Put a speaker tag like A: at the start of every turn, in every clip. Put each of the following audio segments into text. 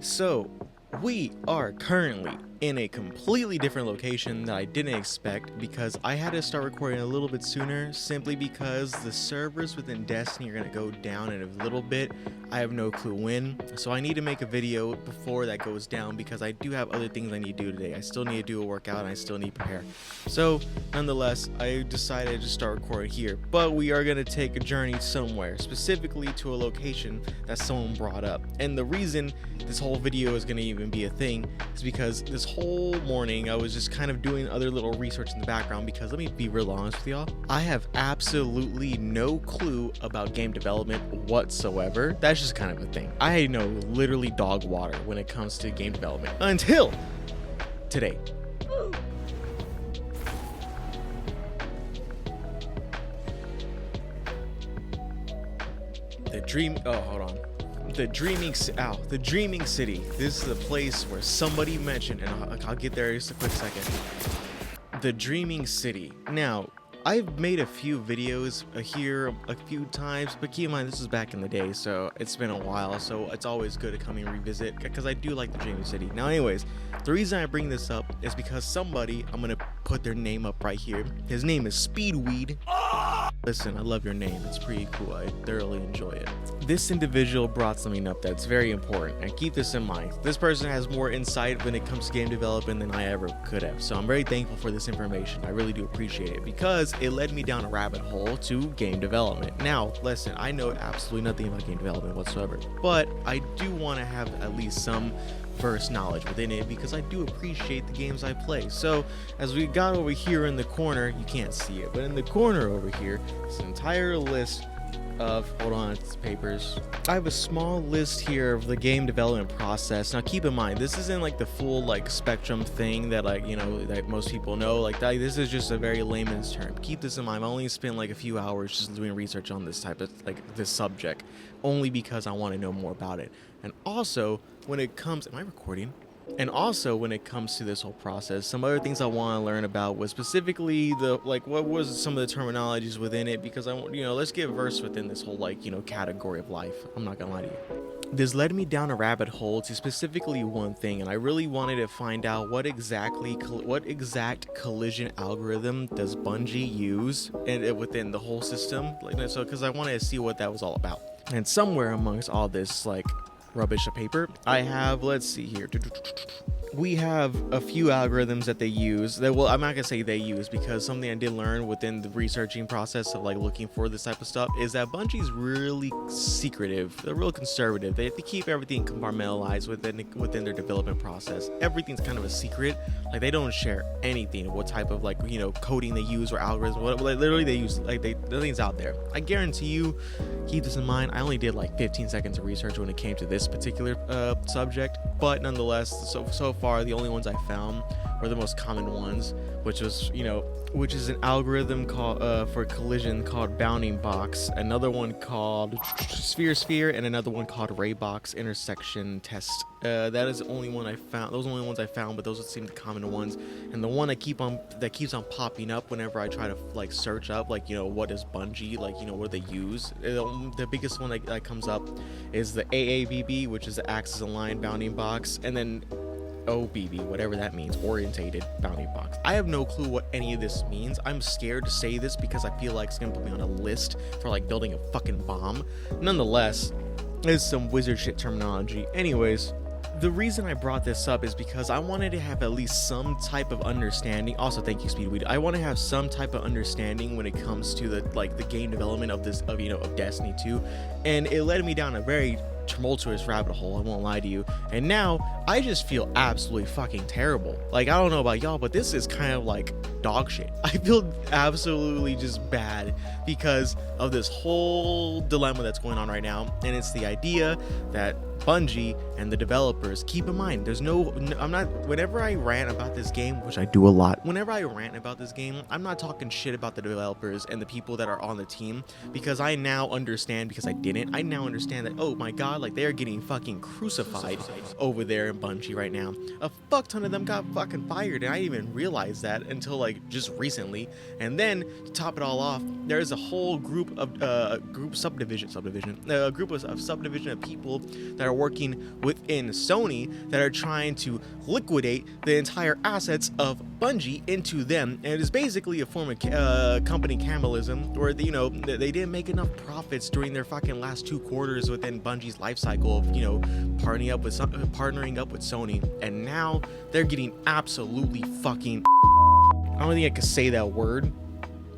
A: So, we are currently in a completely different location that I didn't expect because I had to start recording a little bit sooner simply because the servers within Destiny are going to go down in a little bit. I have no clue when, so I need to make a video before that goes down because I do have other things I need to do today. I still need to do a workout and I still need to prepare. So, nonetheless, I decided to start recording here, but we are going to take a journey somewhere, specifically to a location that someone brought up. And the reason this whole video is going to even be a thing is because this whole morning I was just kind of doing other little research in the background because let me be real honest with y'all, I have absolutely no clue about game development whatsoever. That's just kind of a thing. I know literally dog water when it comes to game development until today. The Dreaming City. This is the place where somebody mentioned, and I'll get there in just a quick second. The Dreaming City. Now, I've made a few videos here a few times, but keep in mind this was back in the day, so it's been a while, so it's always good to come and revisit because I do like the Dreaming City. Now, anyways, the reason I bring this up is because somebody, I'm gonna put their name up right here. His name is Speedweed. Listen, I love your name. It's pretty cool. I thoroughly enjoy it. This individual brought something up that's very important, and keep this in mind. This person has more insight when it comes to game development than I ever could have, so I'm very thankful for this information. I really do appreciate it because it led me down a rabbit hole to game development. Now, listen, I know absolutely nothing about game development whatsoever, but I do want to have at least some first knowledge within it because I do appreciate the games I play. So as we got over here in the corner, you can't see it, but in the corner over here, this entire list of, hold on, it's papers. I have a small list here of the game development process. Now keep in mind, this isn't like the full like spectrum thing that like, you know, that most people know. Like that, this is just a very layman's term. Keep this in mind. I only spent like a few hours just doing research on this type of like this subject only because I want to know more about it. And also when it comes, am I recording? And also when it comes to this whole process, some other things I want to learn about was specifically the like what was some of the terminologies within it, because I want, you know, let's get versed within this whole like, you know, category of life. I'm not gonna lie to you. This led me down a rabbit hole to specifically one thing, and I really wanted to find out what exact collision algorithm does Bungie use and within the whole system, like, so because I wanted to see what that was all about. And somewhere amongst all this like rubbish of paper, I have, let's see here, we have a few algorithms that they use that, well, I'm not gonna say they use because something I did learn within the researching process of like looking for this type of stuff is that Bungie's really secretive. They're real conservative. They keep everything compartmentalized within their development process. Everything's kind of a secret. Like they don't share anything, what type of like, you know, coding they use or algorithms, what like, literally they use, like nothing's out there. I guarantee you, keep this in mind, I only did like 15 seconds of research when it came to this particular subject, but nonetheless, so far the only ones I found were the most common ones, which was, you know, which is an algorithm called for collision called bounding box, another one called sphere, and another one called ray box intersection test. That is the only one I found. Those are the only ones I found, but those seem the common ones. And the one that keeps on popping up whenever I try to like search up, like, you know, what is Bungie, like, you know, what do they use? The biggest one that comes up is the AABB, which is the axis aligned bounding box, and then OBB, whatever that means, orientated bounding box. I have no clue what any of this means. I'm scared to say this because I feel like it's gonna put me on a list for like building a fucking bomb. Nonetheless, it's some wizard shit terminology. Anyways, the reason I brought this up is because I wanted to have at least some type of understanding. Also, thank you, Speedweed. I want to have some type of understanding when it comes to the game development of Destiny 2, and it led me down a very tumultuous rabbit hole, I won't lie to you, and now I just feel absolutely fucking terrible. Like, I don't know about y'all, but this is kind of like dog shit. I feel absolutely just bad because of this whole dilemma that's going on right now, and it's the idea that Bungie and the developers, keep in mind, whenever I rant about this game, which I do a lot, whenever I rant about this game, I'm not talking shit about the developers and the people that are on the team, because I now understand, because I now understand that, oh my god, like they're getting fucking crucified over there in Bungie right now. A fuck ton of them got fucking fired, and I didn't even realize that until like just recently. And then to top it all off, there's a whole group of subdivision of people that are working within Sony that are trying to liquidate the entire assets of Bungie into them. And it is basically a form of company cannibalism, where they didn't make enough profits during their fucking last 2 quarters within Bungie's life cycle of partnering up with Sony, and now they're getting absolutely fucking I don't think I could say that word.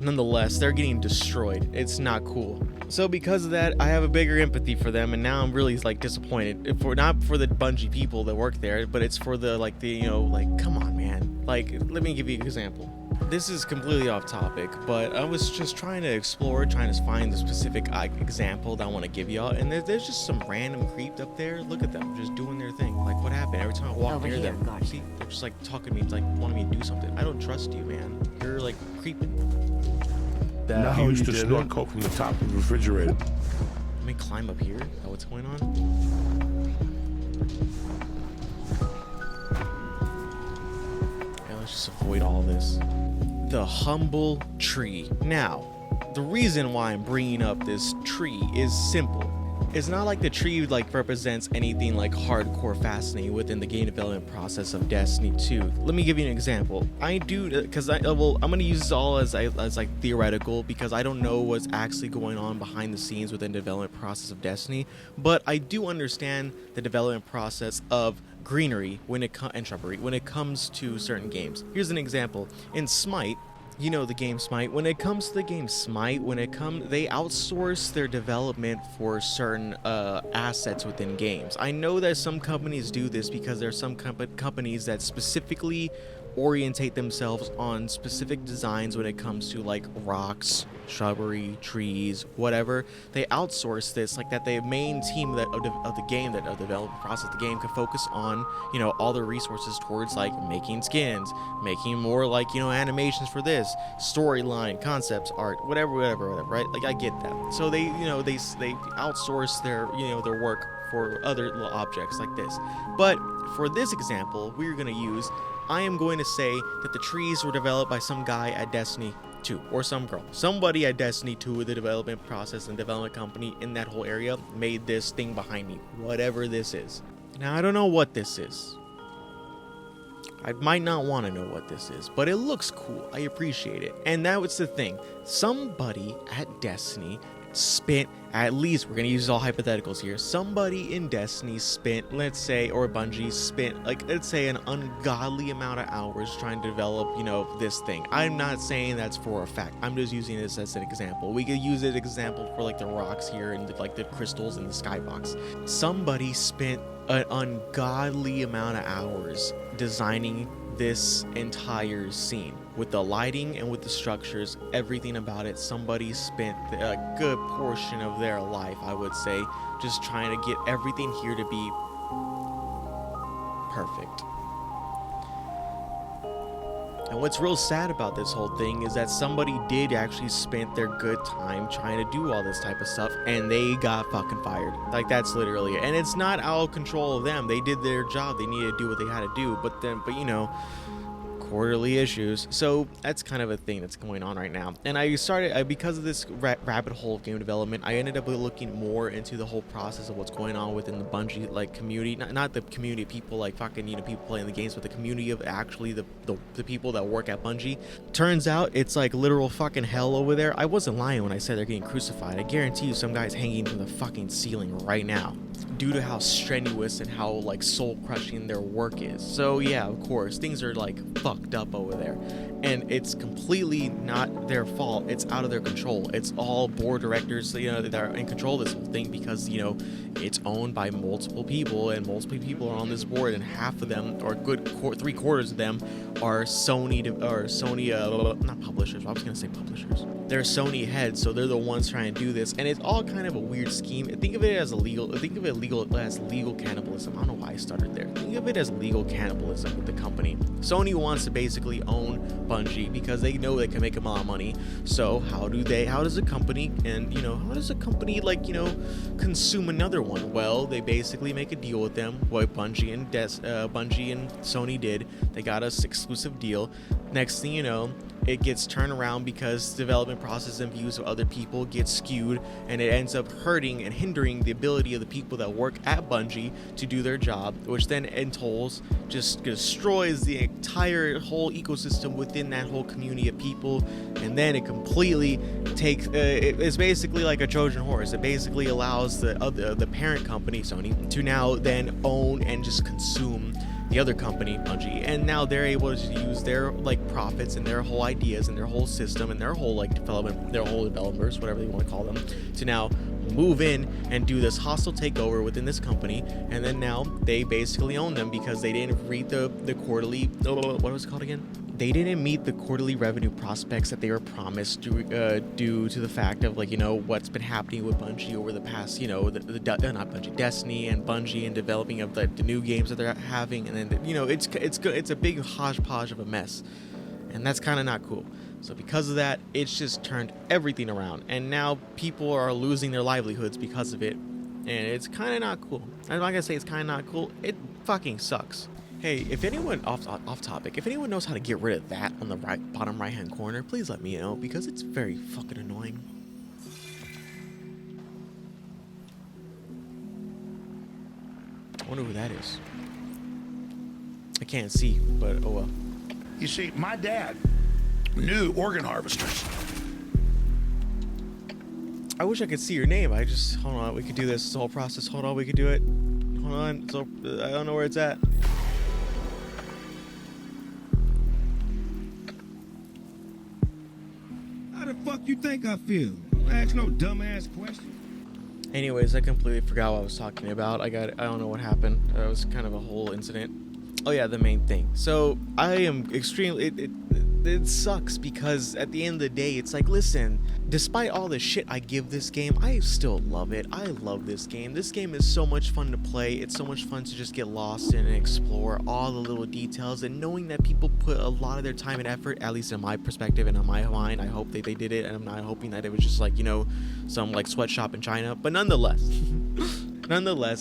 A: Nonetheless, they're getting destroyed. It's not cool. So because of that, I have a bigger empathy for them, and now I'm really like disappointed. Not for the Bungie people that work there, but it's for the come on, man. Like, let me give you an example. This is completely off topic, but I was just trying to trying to find the specific example that I want to give y'all, and there's just some random creep up there. Look at them, just doing their thing. Like, what happened? Every time I walk near them, see, they're just like talking to me, like wanting me to do something. I don't trust you, man. You're like creeping.
B: No, he used to snort coke from the top of the refrigerator.
A: Let me climb up here. Is that what's going on? Okay, let's just avoid all this. The humble tree. Now, the reason why I'm bringing up this tree is simple. It's not like the tree represents anything like hardcore fascinating within the game development process of Destiny 2. Let me give you an example. I do, because I'm gonna use this all as like theoretical, because I don't know what's actually going on behind the scenes within the development process of Destiny, but I do understand the development process of greenery and shrubbery when it comes to certain games. Here's an example. In Smite, you know the game Smite. When it comes to the game Smite, they outsource their development for certain assets within games. I know that some companies do this because there are some companies that specifically orientate themselves on specific designs when it comes to like rocks, shrubbery, trees, whatever. They outsource this, like that the main team of the game, that of the development process of the game, can focus on all the resources towards like making skins, making more like animations for this, storyline, concepts, art, whatever, right? Like, I get that. So they they outsource their their work for other little objects like this. But for this example we're going to use, I am going to say that the trees were developed by some guy at Destiny 2, or some girl. Somebody at Destiny 2 with the development process and development company in that whole area made this thing behind me, whatever this is. Now, I don't know what this is. I might not want to know what this is, but it looks cool. I appreciate it. And that was the thing. Somebody at Destiny spent, at least, we're going to use all hypotheticals here, somebody in Destiny spent, let's say, or Bungie spent, like, let's say an ungodly amount of hours trying to develop, this thing. I'm not saying that's for a fact. I'm just using this as an example. We could use it as an example for, like, the rocks here and, like, the crystals in the skybox. Somebody spent an ungodly amount of hours designing this entire scene with the lighting and with the structures, everything about it. Somebody spent a good portion of their life, I would say, just trying to get everything here to be perfect. And what's real sad about this whole thing is that somebody did actually spend their good time trying to do all this type of stuff, and they got fucking fired. Like, that's literally it. And it's not out of control of them. They did their job. They needed to do what they had to do. But quarterly issues. So that's kind of a thing that's going on right now. And I started, because of this rabbit hole of game development, I ended up looking more into the whole process of what's going on within the Bungie like community. Not the community of people like fucking people playing the games, but the community of actually the people that work at Bungie. Turns out it's like literal fucking hell over there. I wasn't lying when I said they're getting crucified. I guarantee you some guy's hanging from the fucking ceiling right now, due to how strenuous and how like soul crushing their work is. So yeah, of course, things are like fucked up over there, and it's completely not their fault. It's out of their control. It's all board directors that are in control of this whole thing, because it's owned by multiple people, and multiple people are on this board, and half of them, or good 3/4 of them, are Sony not publishers. I was gonna say publishers. They're Sony heads, so they're the ones trying to do this, and it's all kind of a weird scheme. Think of it legal cannibalism. I don't know why I started there. Think of it as legal cannibalism with the company. Sony wants to basically own Bungie because they know they can make a lot of money. So how does a company, and how does a company consume another one? Well, they basically make a deal with them. What Bungie and Sony did, they got us exclusive deal. Next thing you know, it gets turned around because development process and views of other people get skewed, and it ends up hurting and hindering the ability of the people that work at Bungie to do their job, which then just destroys the entire whole ecosystem within that whole community of people. And then it completely takes it's basically like a Trojan horse. It basically allows the parent company, Sony, to now then own and just consume the other company, Bungie, and now they're able to use their profits and their whole ideas and their whole system and their whole developers, whatever you want to call them, to now move in and do this hostile takeover within this company. And then now they basically own them because they didn't read the quarterly, what was it called again? They didn't meet the quarterly revenue prospects that they were promised due to the fact of what's been happening with Bungie over the past Destiny and Bungie and developing of the new games that they're having, and then it's a big hodgepodge of a mess, and that's kind of not cool. So because of that, it's just turned everything around, and now people are losing their livelihoods because of it, and it's kind of not cool. I'm not gonna say it's kind of not cool. It fucking sucks. Hey, if anyone off topic, if anyone knows how to get rid of that on the bottom right hand corner, please let me know, because it's very fucking annoying. I wonder who that is. I can't see, but oh well.
B: You see, my dad knew organ harvesters.
A: I wish I could see your name. Hold on, we could do this whole process. Hold on, we could do it. Hold on, so I don't know where it's at.
C: How the fuck you think I feel? Don't ask no dumbass question.
A: Anyways, I completely forgot what I was talking about. I don't know what happened. It was kind of a whole incident. Oh yeah, the main thing. So I am extremely, it sucks because at the end of the day, it's like, listen, despite all the shit I give this game, I still love it. I love this game. This game is so much fun to play. It's so much fun to just get lost in and explore all the little details, and knowing that people put a lot of their time and effort, at least in my perspective and in my mind, I hope that they did it, and I'm not hoping that it was just some sweatshop in China, but nonetheless,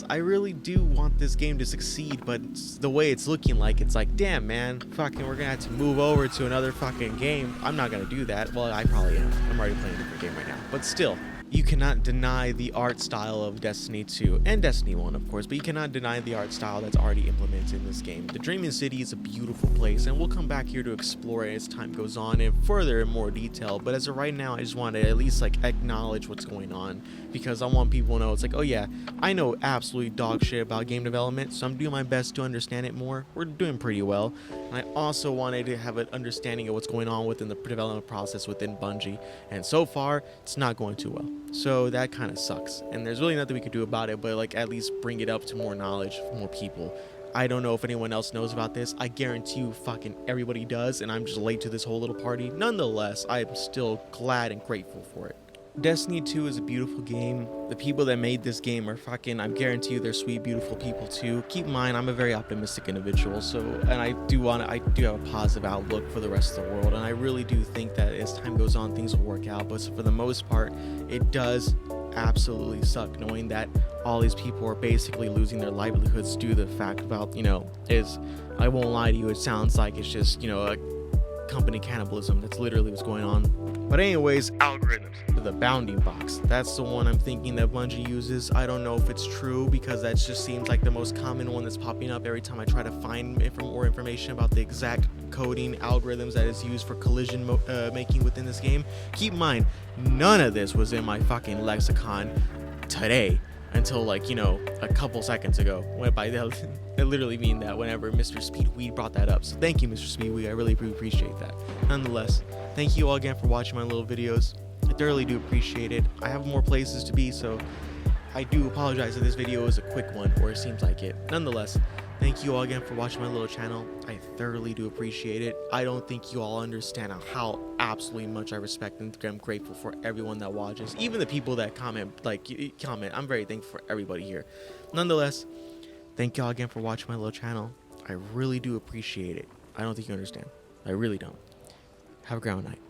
A: I really do want this game to succeed, but the way it's looking like, it's like, damn, man, fucking, we're gonna have to move over to another fucking game. I'm not gonna do that. Well, I probably am. I'm already playing a different game right now. But still, you cannot deny the art style of Destiny 2 and Destiny 1, of course, but you cannot deny the art style that's already implemented in this game. The Dreaming City is a beautiful place, and we'll come back here to explore it as time goes on and further in more detail. But as of right now, I just want to at least acknowledge what's going on, because I want people to know it's like, oh yeah, I know absolutely dog shit about game development, so I'm doing my best to understand it more. We're doing pretty well. And I also wanted to have an understanding of what's going on within the development process within Bungie, and so far, it's not going too well. So that kind of sucks, and there's really nothing we could do about it, but at least bring it up to more knowledge for more people. I don't know if anyone else knows about this. I guarantee you fucking everybody does, and I'm just late to this whole little party. Nonetheless, I'm still glad and grateful for it. Destiny 2 is a beautiful game. The people that made this game are I guarantee you they're sweet, beautiful people too. Keep in mind, I'm a very optimistic individual, and I do have a positive outlook for the rest of the world, and I really do think that as time goes on, things will work out. But for the most part, it does absolutely suck knowing that all these people are basically losing their livelihoods due to the fact about, I won't lie to you, it sounds like it's just, a company cannibalism. That's literally what's going on. But anyways, algorithms. The bounding box. That's the one I'm thinking that Bungie uses. I don't know if it's true, because that just seems like the most common one that's popping up every time I try to find more information about the exact coding algorithms that is used for collision making within this game. Keep in mind, none of this was in my fucking lexicon today until a couple seconds ago. I literally mean that whenever Mr. Speedweed brought that up. So thank you, Mr. Speedweed. I really appreciate that. Nonetheless, thank you all again for watching my little videos. I thoroughly do appreciate it. I have more places to be, so I do apologize if this video is a quick one, or it seems like it. Nonetheless, Thank you all again for watching my little channel. I thoroughly do appreciate it. I don't think you all understand how absolutely much I respect and I'm grateful for everyone that watches, even the people that comment. I'm very thankful for everybody here. Nonetheless, thank y'all again for watching my little channel. I really do appreciate it. I don't think you understand. I really don't. Have a great night.